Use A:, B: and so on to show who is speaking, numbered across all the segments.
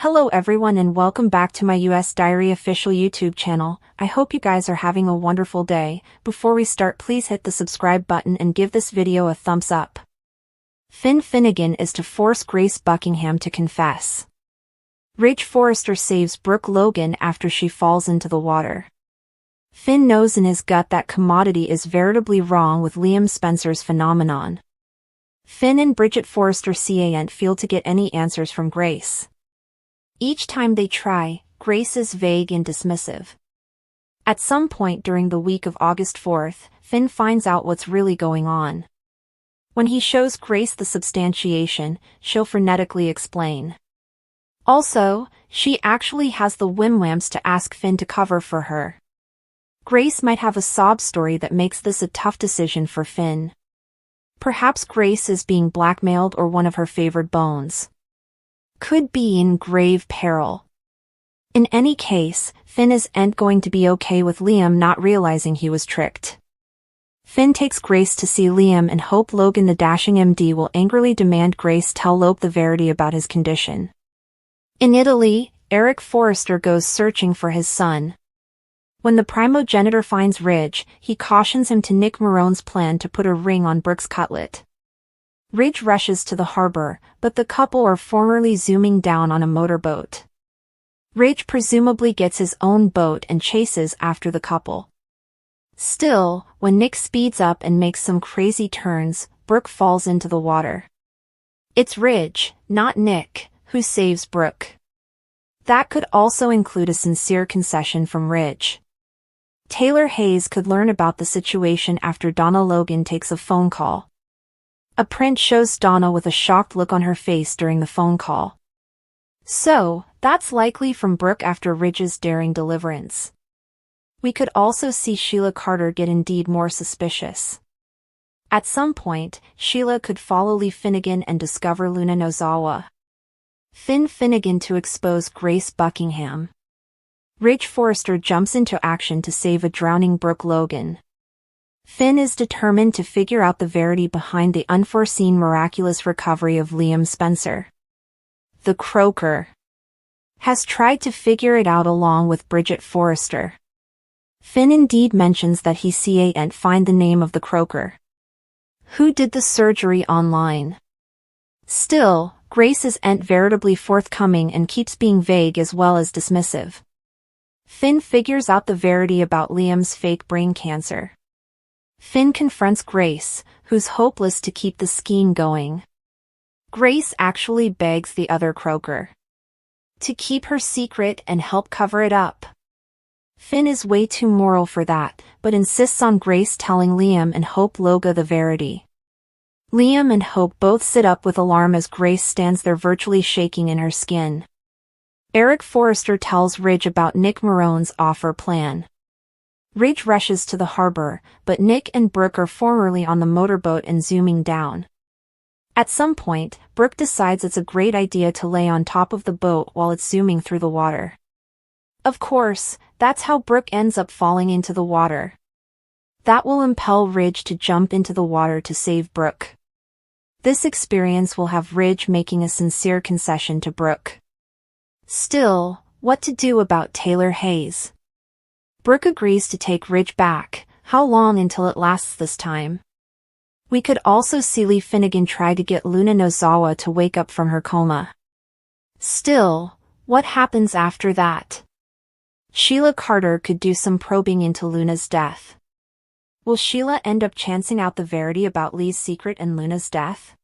A: Hello everyone and welcome back to my US Diary official YouTube channel. I hope you guys are having a wonderful day. Before we start, please hit the subscribe button and give this video a thumbs up. Finn Finnegan is to force Grace Buckingham to confess. Ridge Forrester saves Brooke Logan after she falls into the water. Finn knows in his gut that commodity is veritably wrong with Liam Spencer's phenomenon. Finn and Bridget Forrester can't feel to get any answers from Grace. Each time they try, Grace is vague and dismissive. At some point during the week of August 4th, Finn finds out what's really going on. When he shows Grace the substantiation, she'll frenetically explain. Also, she actually has the whimwams to ask Finn to cover for her. Grace might have a sob story that makes this a tough decision for Finn. Perhaps Grace is being blackmailed or one of her favored bones could be in grave peril. In any case, Finn isn't going to be okay with Liam not realizing he was tricked. Finn takes Grace to see Liam and Hope Logan, the dashing MD, will angrily demand Grace tell Lope the verity about his condition. In Italy, Eric Forrester goes searching for his son. When the primogenitor finds Ridge, he cautions him to Nick Marone's plan to put a ring on Brooke's cutlet. Ridge rushes to the harbor, but the couple are formerly zooming down on a motorboat. Ridge presumably gets his own boat and chases after the couple. Still, when Nick speeds up and makes some crazy turns, Brooke falls into the water. It's Ridge, not Nick, who saves Brooke. That could also include a sincere concession from Ridge. Taylor Hayes could learn about the situation after Donna Logan takes a phone call. A print shows Donna with a shocked look on her face during the phone call. So, that's likely from Brooke after Ridge's daring deliverance. We could also see Sheila Carter get indeed more suspicious. At some point, Sheila could follow Lee Finnegan and discover Luna Nozawa. Finn Finnegan to expose Grace Buckingham. Ridge Forrester jumps into action to save a drowning Brooke Logan. Finn is determined to figure out the verity behind the unforeseen miraculous recovery of Liam Spencer. The croaker has tried to figure it out along with Bridget Forrester. Finn indeed mentions that he can't find the name of the croaker who did the surgery online. Still, Grace isn't veritably forthcoming and keeps being vague as well as dismissive. Finn figures out the verity about Liam's fake brain cancer. Finn confronts Grace, who's hopeless to keep the scheme going. Grace actually begs the other croaker to keep her secret and help cover it up. Finn is way too moral for that, but insists on Grace telling Liam and Hope Logan the verity. Liam and Hope both sit up with alarm as Grace stands there virtually shaking in her skin. Eric Forrester tells Ridge about Nick Marone's offer plan. Ridge rushes to the harbor, but Nick and Brooke are formerly on the motorboat and zooming down. At some point, Brooke decides it's a great idea to lay on top of the boat while it's zooming through the water. Of course, that's how Brooke ends up falling into the water. That will impel Ridge to jump into the water to save Brooke. This experience will have Ridge making a sincere concession to Brooke. Still, what to do about Taylor Hayes? Brooke agrees to take Ridge back. How long until it lasts this time? We could also see Lee Finnegan try to get Luna Nozawa to wake up from her coma. Still, what happens after that? Sheila Carter could do some probing into Luna's death. Will Sheila end up chancing out the verity about Lee's secret and Luna's death?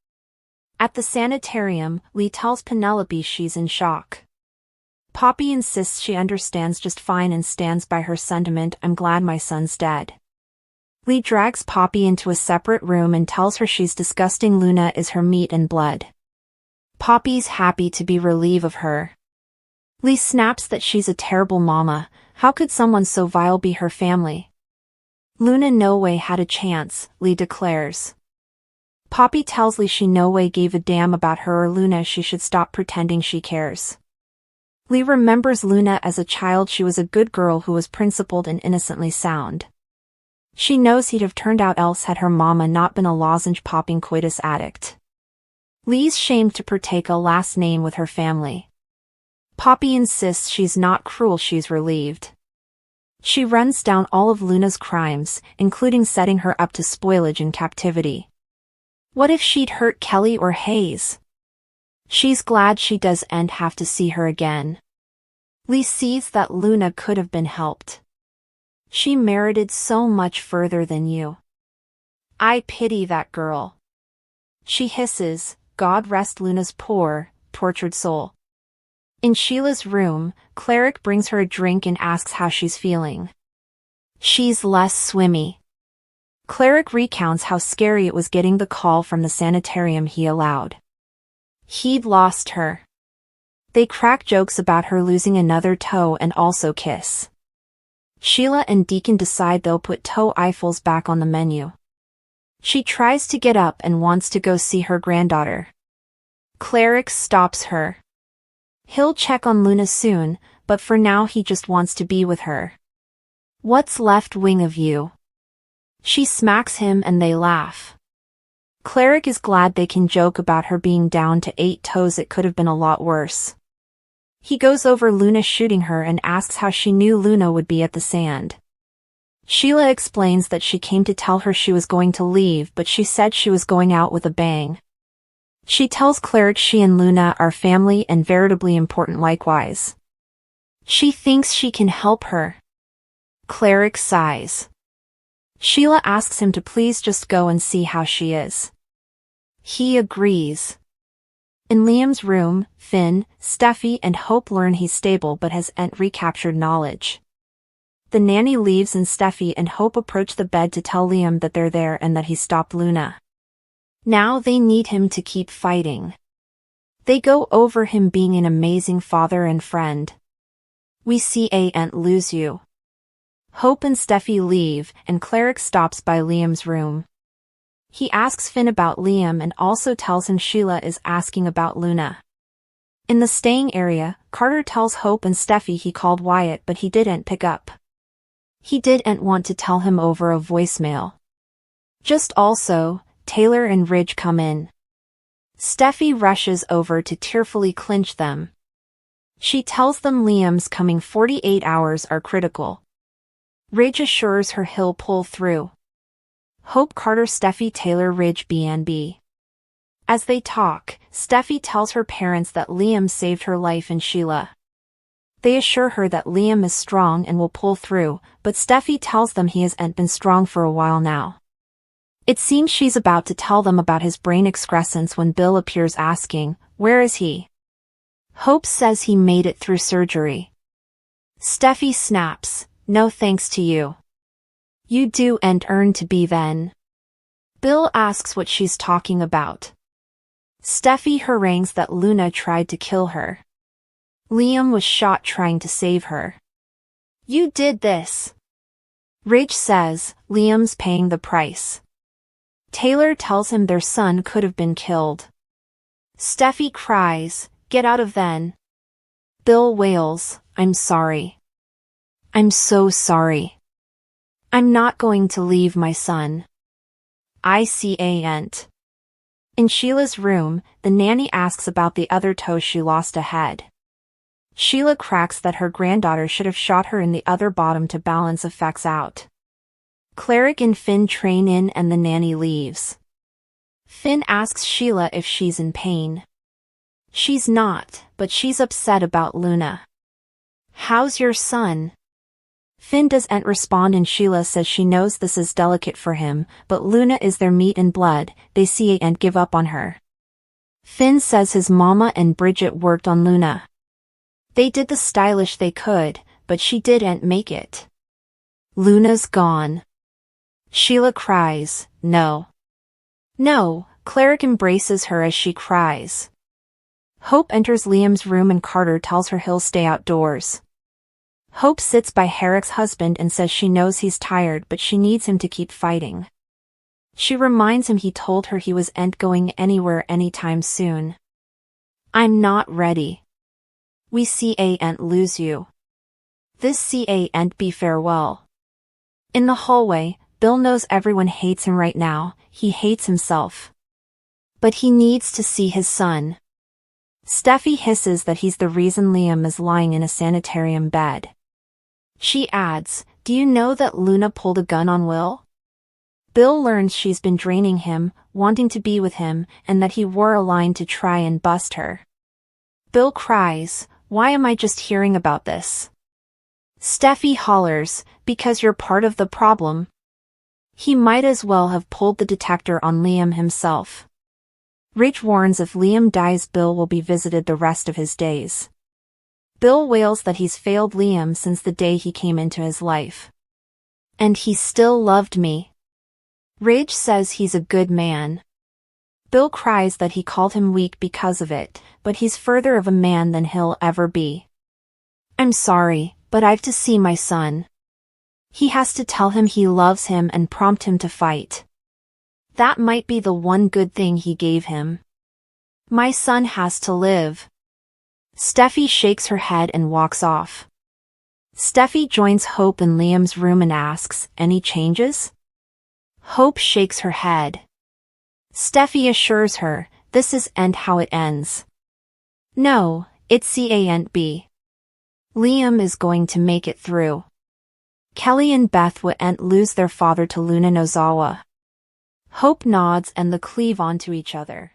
A: At the sanitarium, Lee tells Penelope she's in shock. Poppy insists she understands just fine and stands by her sentiment, "I'm glad my son's dead." Lee drags Poppy into a separate room and tells her she's disgusting. Luna is her meat and blood. Poppy's happy to be relieved of her. Lee snaps that she's a terrible mama. How could someone so vile be her family? Luna no way had a chance, Lee declares. Poppy tells Lee she no way gave a damn about her or Luna. She should stop pretending she cares. Lee remembers Luna as a child. She was a good girl who was principled and innocently sound. She knows he'd have turned out else had her mama not been a lozenge-popping coitus addict. Lee's shamed to partake a last name with her family. Poppy insists she's not cruel, she's relieved. She runs down all of Luna's crimes, including setting her up to spoilage in captivity. What if she'd hurt Kelly or Hayes? She's glad she doesn't have to see her again. Lee sees that Luna could have been helped. She merited so much further than you. I pity that girl. She hisses, God rest Luna's poor, tortured soul. In Sheila's room, Cleric brings her a drink and asks how she's feeling. She's less swimmy. Cleric recounts how scary it was getting the call from the sanitarium he allowed. He'd lost her. They crack jokes about her losing another toe and also kiss. Sheila and Deacon decide they'll put toe Eiffels back on the menu. She tries to get up and wants to go see her granddaughter. Cleric stops her. He'll check on Luna soon, but for now he just wants to be with her. What's left wing of you? She smacks him and they laugh. Cleric is glad they can joke about her being down to 8 toes. It could have been a lot worse. He goes over Luna shooting her and asks how she knew Luna would be at the sand. Sheila explains that she came to tell her she was going to leave, but she said she was going out with a bang. She tells Cleric she and Luna are family and veritably important likewise. She thinks she can help her. Cleric sighs. Sheila asks him to please just go and see how she is. He agrees. In Liam's room, Finn, Steffi and Hope learn he's stable but hasn't recaptured knowledge. The nanny leaves and Steffi and Hope approach the bed to tell Liam that they're there and that he stopped Luna. Now they need him to keep fighting. They go over him being an amazing father and friend. We see ain't lose you. Hope and Steffi leave and Cleric stops by Liam's room. He asks Finn about Liam and also tells him Sheila is asking about Luna. In the staying area, Carter tells Hope and Steffi he called Wyatt but he didn't pick up. He didn't want to tell him over a voicemail. Just also, Taylor and Ridge come in. Steffi rushes over to tearfully clinch them. She tells them Liam's coming 48 hours are critical. Ridge assures her he'll pull through. Hope, Carter, Steffi, Taylor, Ridge, B&B. As they talk, Steffi tells her parents that Liam saved her life and Sheila. They assure her that Liam is strong and will pull through, but Steffi tells them he hasn't been strong for a while now. It seems she's about to tell them about his brain excrescence when Bill appears asking, "Where is he?" Hope says he made it through surgery. Steffi snaps, "No thanks to you. You do and earn to be then." Bill asks what she's talking about. Steffi harangues that Luna tried to kill her. Liam was shot trying to save her. You did this. Ridge says, Liam's paying the price. Taylor tells him their son could have been killed. Steffi cries, "Get out of then." Bill wails, "I'm sorry. I'm so sorry. I'm not going to leave my son." I can't. In Sheila's room, the nanny asks about the other toe she lost a head. Sheila cracks that her granddaughter should have shot her in the other bottom to balance effects out. Cleric and Finn train in and the nanny leaves. Finn asks Sheila if she's in pain. She's not, but she's upset about Luna. "How's your son?" Finn doesn't respond and Sheila says she knows this is delicate for him, but Luna is their meat and blood, they see and give up on her. Finn says his mama and Bridget worked on Luna. They did the stylish they could, but she didn't make it. Luna's gone. Sheila cries, "No. No." Cleric embraces her as she cries. Hope enters Liam's room and Carter tells her he'll stay outdoors. Hope sits by Herrick's husband and says she knows he's tired but she needs him to keep fighting. She reminds him he told her he wasn't going anywhere anytime soon. "I'm not ready. We can't lose you. This can't be farewell." In the hallway, Bill knows everyone hates him right now, he hates himself. But he needs to see his son. Steffi hisses that he's the reason Liam is lying in a sanitarium bed. She adds, "Do you know that Luna pulled a gun on Will?" Bill learns she's been draining him, wanting to be with him, and that he wore a line to try and bust her. Bill cries, "Why am I just hearing about this?" Steffi hollers, "Because you're part of the problem." He might as well have pulled the detector on Liam himself. Ridge warns if Liam dies, Bill will be visited the rest of his days. Bill wails that he's failed Liam since the day he came into his life. "And he still loved me." Ridge says he's a good man. Bill cries that he called him weak because of it, but he's further of a man than he'll ever be. "I'm sorry, but I've to see my son." He has to tell him he loves him and prompt him to fight. That might be the one good thing he gave him. "My son has to live." Steffi shakes her head and walks off. Steffi joins Hope in Liam's room and asks, "Any changes?" Hope shakes her head. Steffi assures her, this is and how it ends. "No, it's can't be. Liam is going to make it through." Kelly and Beth wouldn't lose their father to Luna Nozawa. Hope nods and they cleave onto each other.